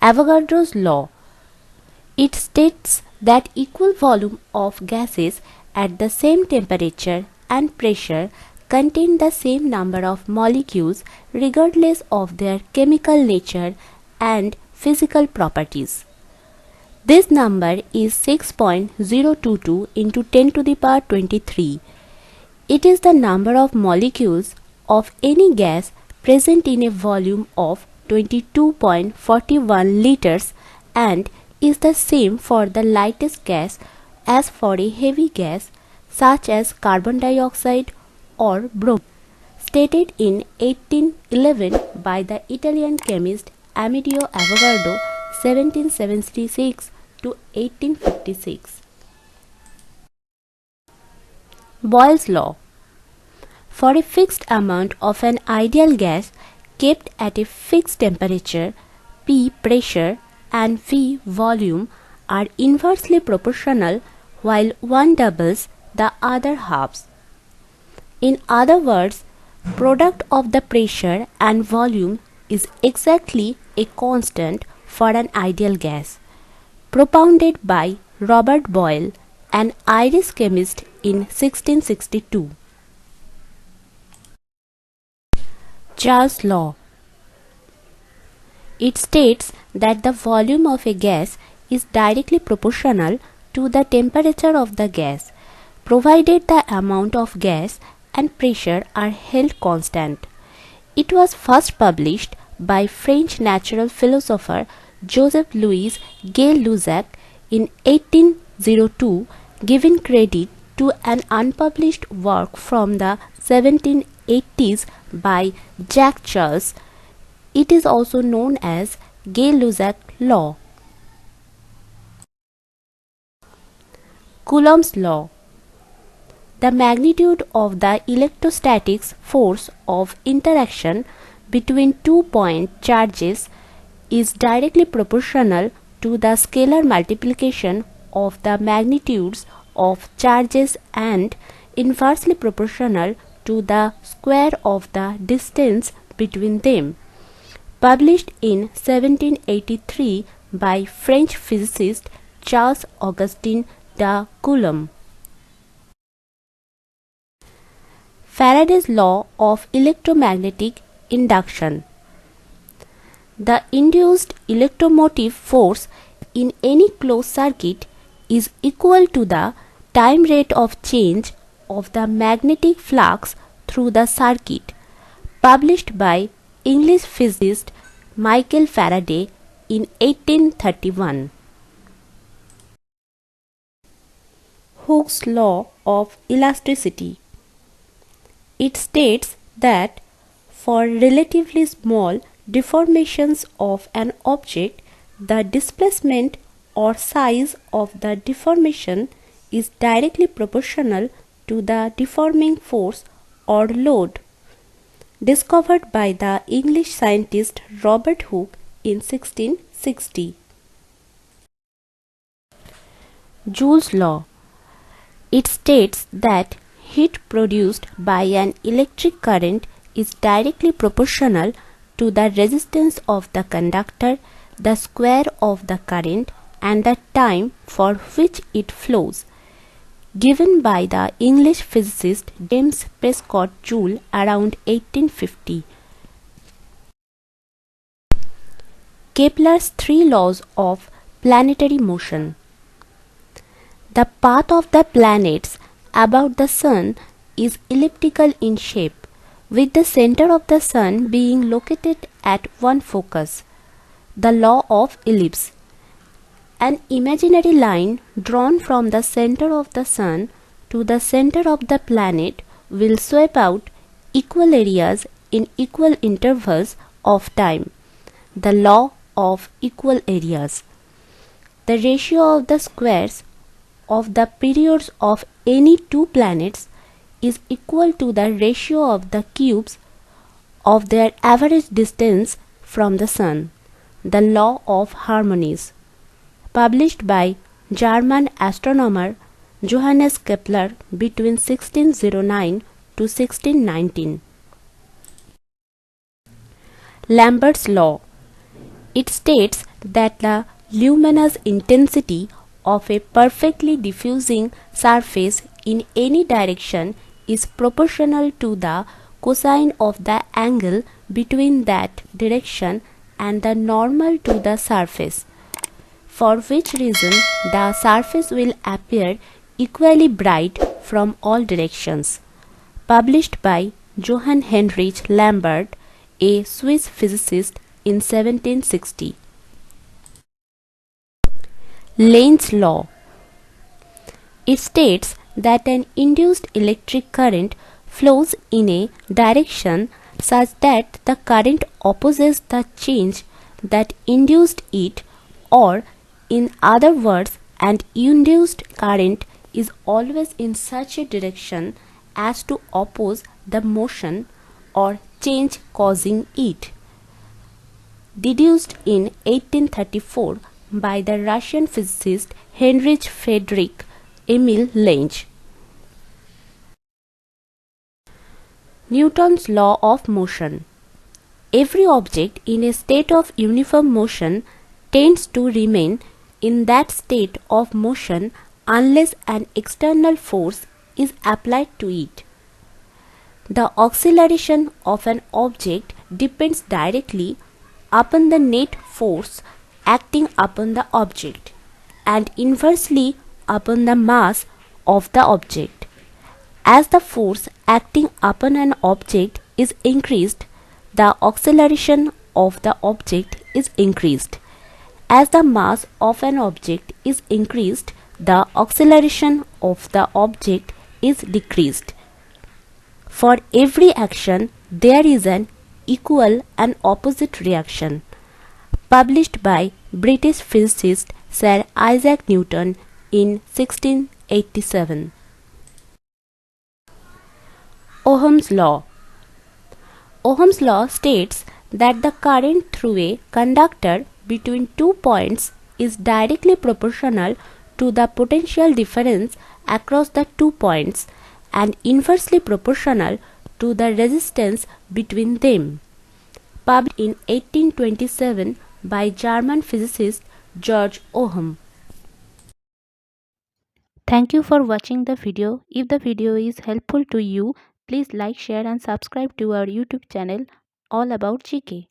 Avogadro's law. It states that equal volume of gases at the same temperature and pressure contain the same number of molecules regardless of their chemical nature and physical properties. This number is 6.022 into 10 to the power 23. It is the number of molecules of any gas present in a volume of 22.41 liters and is the same for the lightest gas as for a heavy gas such as carbon dioxide or bromine, stated in 1811 by the Italian chemist Amedeo Avogadro 1776 to 1856. Boyle's law. For a fixed amount of an ideal gas kept at a fixed temperature, P pressure and V volume are inversely proportional while one doubles, the other halves. In other words, product of the pressure and volume is exactly a constant for an ideal gas, propounded by Robert Boyle, an Irish chemist in 1662. Joule's law. It states that the volume of a gas is directly proportional to the temperature of the gas, provided the amount of gas and pressure are held constant. It was first published by French natural philosopher Joseph-Louis Gay-Lussac in 1802, giving credit to an unpublished work from the 1780s by Jacques Charles. It is also known as Gay-Lussac law. Coulomb's law. The magnitude of the electrostatics force of interaction between two-point charges is directly proportional to the scalar multiplication of the magnitudes of charges and inversely proportional to the square of the distance between them. Published in 1783 by French physicist Charles Augustin de Coulomb. Faraday's law of electromagnetic induction. The induced electromotive force in any closed circuit is equal to the time rate of change of the magnetic flux through the circuit, published by English physicist Michael Faraday in 1831. Hooke's law of elasticity. It states that for relatively small deformations of an object, the displacement or size of the deformation is directly proportional to the deforming force or load, discovered by the English scientist Robert Hooke in 1660. Joule's law. It states that heat produced by an electric current is directly proportional to the resistance of the conductor, the square of the current, and the time for which it flows, given by the English physicist James Prescott Joule around 1850. Kepler's three laws of planetary motion. The path of the planets about the Sun is elliptical in shape, with the center of the Sun being located at one focus. The law of ellipse. An imaginary line drawn from the center of the Sun to the center of the planet will sweep out equal areas in equal intervals of time. The law of equal areas. The ratio of the squares of the periods of any two planets is equal to the ratio of the cubes of their average distance from the Sun. The law of harmonies. Published by German astronomer Johannes Kepler between 1609 to 1619. Lambert's law. It states that the luminous intensity of a perfectly diffusing surface in any direction is proportional to the cosine of the angle between that direction and the normal to the surface, for which reason the surface will appear equally bright from all directions. Published by Johann Heinrich Lambert, a Swiss physicist, in 1760. Lenz's law. It states that an induced electric current flows in a direction such that the current opposes the change that induced it, or in other words, an induced current is always in such a direction as to oppose the motion or change causing it. Deduced in 1834 by the Russian physicist Heinrich Friedrich Emil Lenz. Newton's law of motion. Every object in a state of uniform motion tends to remain in that state of motion unless an external force is applied to it. The acceleration of an object depends directly upon the net force acting upon the object, and inversely upon the mass of the object. As the force acting upon an object is increased, the acceleration of the object is increased. As the mass of an object is increased, the acceleration of the object is decreased. For every action, there is an equal and opposite reaction. Published by British physicist Sir Isaac Newton in 1687. Ohm's law. Ohm's law states that the current through a conductor between 2 points is directly proportional to the potential difference across the 2 points and inversely proportional to the resistance between them. Published in 1827 by German physicist George Ohm. Thank you for watching the video. If the video is helpful to you, please like, share and subscribe to our YouTube channel all about GK.